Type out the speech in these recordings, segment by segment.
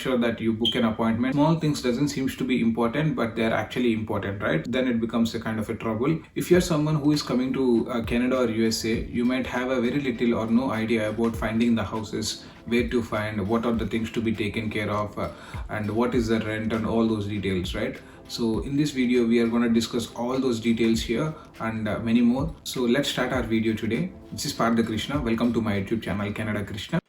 sure that you book an appointment. Small things doesn't seem to be important, but they're actually important, right? Then it becomes a kind of a trouble. If you're someone who is coming to Canada or USA, you might have a very little or no idea about finding the houses, where to find, what are the things to be taken care of, and what is the rent and all those details, right? So in this video, we are going to discuss all those details here and many more. So let's start our video today. This is Krishna. Welcome to my YouTube channel, Canada Krishna.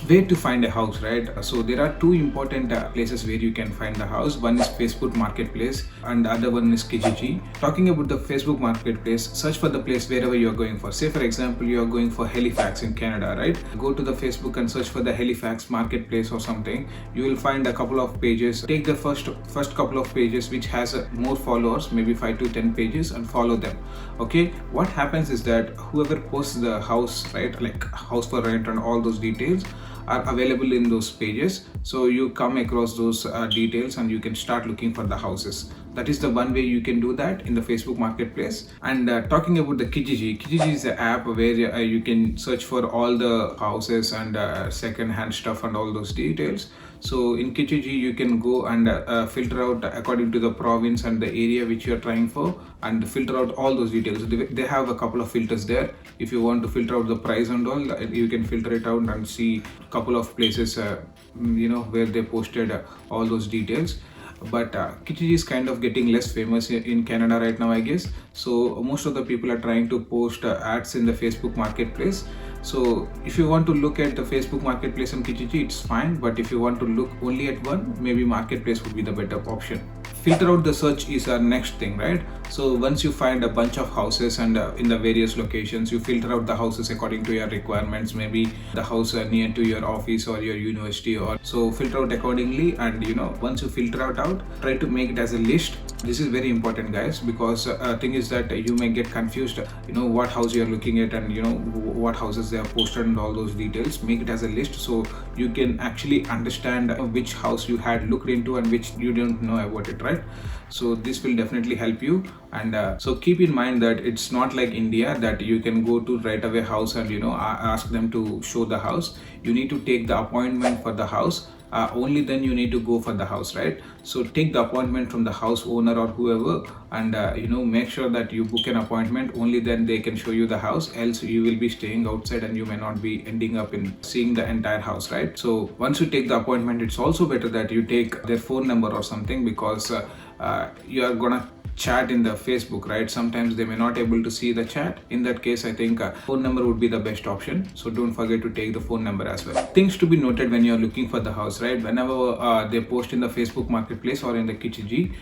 Where to find a house, right? So there are two important places where you can find the house. One is Facebook Marketplace and the other one is Kijiji. Talking about the Facebook Marketplace, search for the place wherever you are going for. Say for example, you are going for Halifax in Canada, right? Go to the Facebook and search for the Halifax Marketplace or something. You will find a couple of pages. Take the first couple of pages which has more followers, maybe 5 to 10 pages, and follow them. Okay, what happens is that whoever posts the house, right, like house for rent and all those details are available in those pages. So you come across those details and you can start looking for the houses. That is the one way you can do that in the Facebook Marketplace. And talking about the Kijiji is an app where you can search for all the houses and second-hand stuff and all those details. So in Kijiji, you can go and filter out according to the province and the area which you are trying for, and filter out all those details. They have a couple of filters there. If you want to filter out the price and all, you can filter it out and see a couple of places, where they posted all those details. But Kijiji is kind of getting less famous in Canada right now, I guess. So most of the people are trying to post ads in the Facebook Marketplace. So if you want to look at the Facebook Marketplace and Kijiji, it's fine. But if you want to look only at one, maybe Marketplace would be the better option. Filter out the search is our next thing, right? So once you find a bunch of houses and in the various locations, you filter out the houses according to your requirements. Maybe the house near to your office or your university, or so filter out accordingly. And once you filter out, try to make it as a list. This is very important, guys, because thing is that you may get confused, what house you are looking at and what houses they have posted and all those details. Make it as a list so you can actually understand which house you had looked into and which you don't know about it, right? So this will definitely help you. And so keep in mind that it's not like India that you can go to right away house and ask them to show the house. You need to take the appointment for the house. Only then you need to go for the house, right? So take the appointment from the house owner or whoever, and make sure that you book an appointment. Only then they can show you the house, else you will be staying outside and you may not be ending up in seeing the entire house, right? So once you take the appointment, it's also better that you take their phone number or something, because you are gonna chat in the Facebook, right? Sometimes they may not able to see the chat. In that case, I think phone number would be the best option. So don't forget to take the phone number as well. Things to be noted when you're looking for the house, right? Whenever they post in the Facebook Marketplace or in the Kijiji,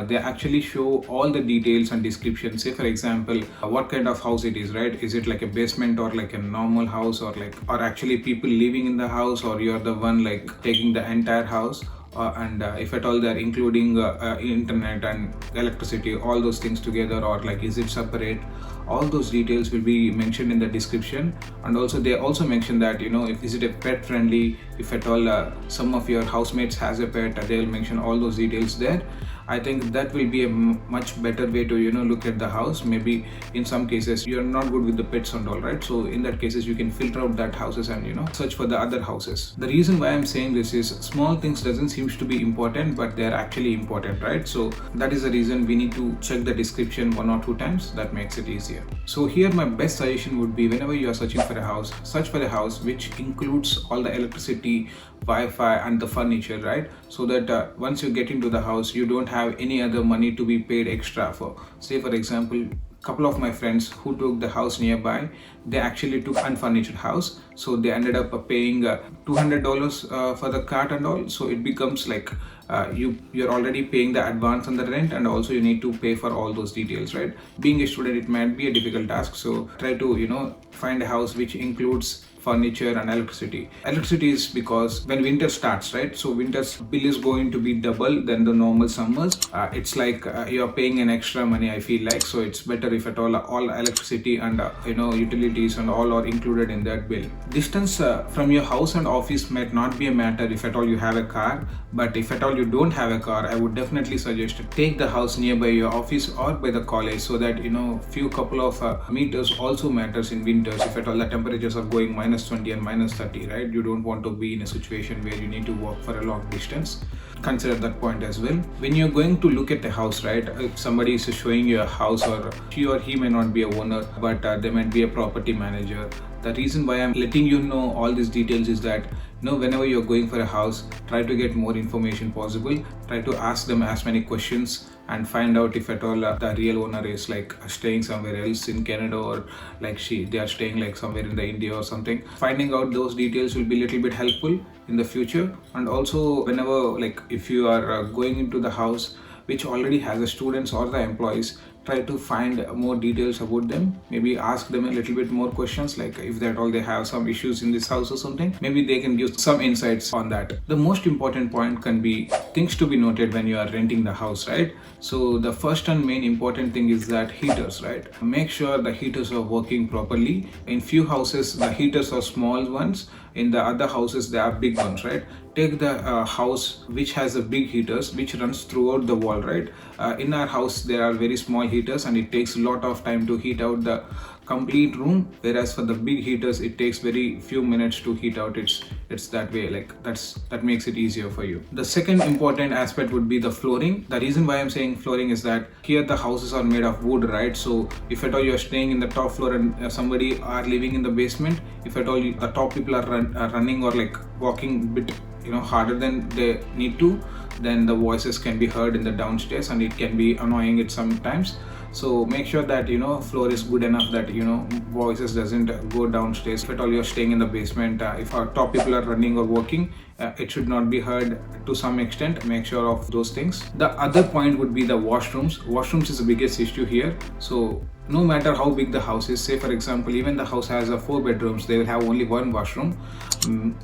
they actually show all the details and description. Say for example, what kind of house it is, right? Is it like a basement or like a normal house, or actually people living in the house, or you're the one like taking the entire house? And if at all they're including internet and electricity, all those things together, or like is it separate? All those details will be mentioned in the description. And also they also mention that if is it a pet friendly, if at all some of your housemates has a pet, they'll mention all those details there. I think that will be a much better way to look at the house. Maybe in some cases you're not good with the pets and all, right? So in that cases you can filter out that houses and search for the other houses. The reason why I'm saying this is small things doesn't seem to be important, but they're actually important, right? So that is the reason we need to check the description 1 or 2 times. That makes it easier. So here my best suggestion would be, whenever you are searching for a house, search for a house which includes all the electricity, Wi-Fi and the furniture, right? So that once you get into the house, you don't have any other money to be paid extra for. Say for example, couple of my friends who took the house nearby, they actually took unfurnished house, so they ended up paying $200 for the cart and all. So it becomes like you're already paying the advance on the rent, and also you need to pay for all those details, right? Being a student, it might be a difficult task, so try to find a house which includes furniture and electricity. Electricity is because when winter starts, right? So winter's bill is going to be double than the normal summers. It's like you're paying an extra money, I feel like. So it's better if at all electricity and utilities and all are included in that bill. Distance from your house and office might not be a matter if at all you have a car, but if at all you don't have a car, I would definitely suggest to take the house nearby your office or by the college, so that few couple of meters also matters in winters. If at all the temperatures are going -20 and -30, right? You don't want to be in a situation where you need to walk for a long distance. Consider that point as well. When you're going to look at a house, right? If somebody is showing you a house, or she or he may not be a owner, but they might be a property manager. The reason why I'm letting you know all these details is that whenever you're going for a house, try to get more information possible. Try to ask them as many questions and find out if at all the real owner is like staying somewhere else in Canada, or like they are staying like somewhere in the India or something. Finding out those details will be a little bit helpful in the future. And also, whenever like if you are going into the house which already has the students or the employees, try to find more details about them. Maybe ask them a little bit more questions, like if that all they have some issues in this house or something, maybe they can give some insights on that. The most important point can be things to be noted when you are renting the house, right? So the first and main important thing is that heaters, right? Make sure the heaters are working properly. In few houses the heaters are small ones, in the other houses they are big ones, right? Take the house which has the big heaters which runs throughout the wall, right? In our house there are very small heaters and it takes a lot of time to heat out the complete room, whereas for the big heaters it takes very few minutes to heat out. It's that way, like that makes it easier for you. The second important aspect would be the flooring. The reason why I'm saying flooring is that here the houses are made of wood, right? So if at all you're staying in the top floor and somebody are living in the basement, if at all the top people are running or like walking a bit harder than they need to, then the voices can be heard in the downstairs and it can be annoying it sometimes. So make sure that floor is good enough that voices doesn't go downstairs. If at all you're staying in the basement, if our top people are running or working, it should not be heard to some extent. Make sure of those things. The other point would be the washrooms. Washrooms is the biggest issue here. So no matter how big the house is, say for example even the house has 4 bedrooms, they will have only one washroom.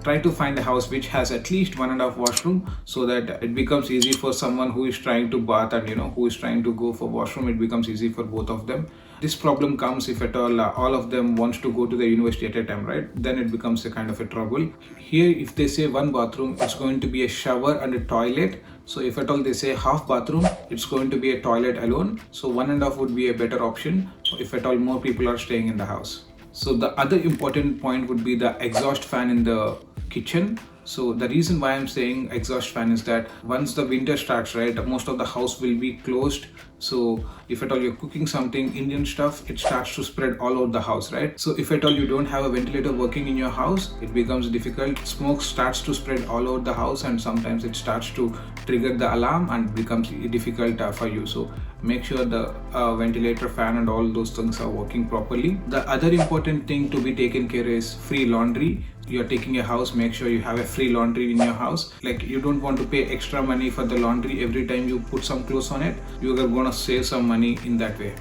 Try to find a house which has at least 1.5 washroom, so that it becomes easy for someone who is trying to bath and who is trying to go for washroom. It becomes easy for both of them. This problem comes if at all of them wants to go to the university at a time, right? Then it becomes a kind of a trouble. Here if they say 1 bathroom, it's going to be a shower and a toilet. So if at all they say half bathroom, it's going to be a toilet alone. So 1.5 would be a better option if at all more people are staying in the house. So the other important point would be the exhaust fan in the kitchen. So the reason why I'm saying exhaust fan is that once the winter starts, right, most of the house will be closed. So if at all you're cooking something Indian stuff, it starts to spread all over the house, right? So if at all you don't have a ventilator working in your house, it becomes difficult. Smoke starts to spread all over the house and sometimes it starts to trigger the alarm and becomes difficult for you. So make sure the ventilator, fan and all those things are working properly. The other important thing to be taken care is free laundry. You're taking a house, make sure you have a free laundry in your house. Like you don't want to pay extra money for the laundry every time you put some clothes on it. You are gonna save some money in that way.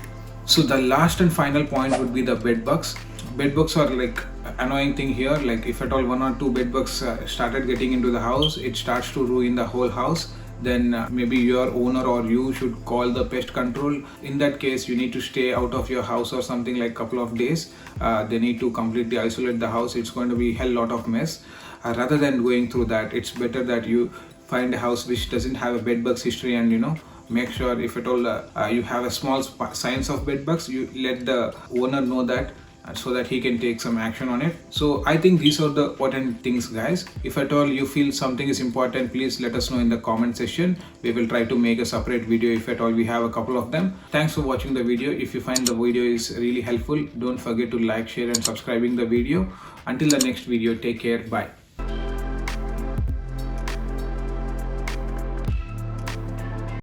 So the last and final point would be the bed bugs. Bed bugs are like annoying thing here. Like if at all 1 or 2 bed bugs started getting into the house, it starts to ruin the whole house. Then maybe your owner or you should call the pest control. In that case you need to stay out of your house or something, like couple of days. They need to completely isolate the house. It's going to be a hell lot of mess. Rather than going through that, it's better that you find a house which doesn't have a bed bugs history, and make sure if at all you have a small signs of bed bugs, you let the owner know that, so that he can take some action on it. So I think these are the important things, guys. If at all you feel something is important, please let us know in the comment section. We will try to make a separate video if at all we have a couple of them. Thanks for watching the video. If you find the video is really helpful, don't forget to like, share and subscribing the video. Until the next video, take care. Bye.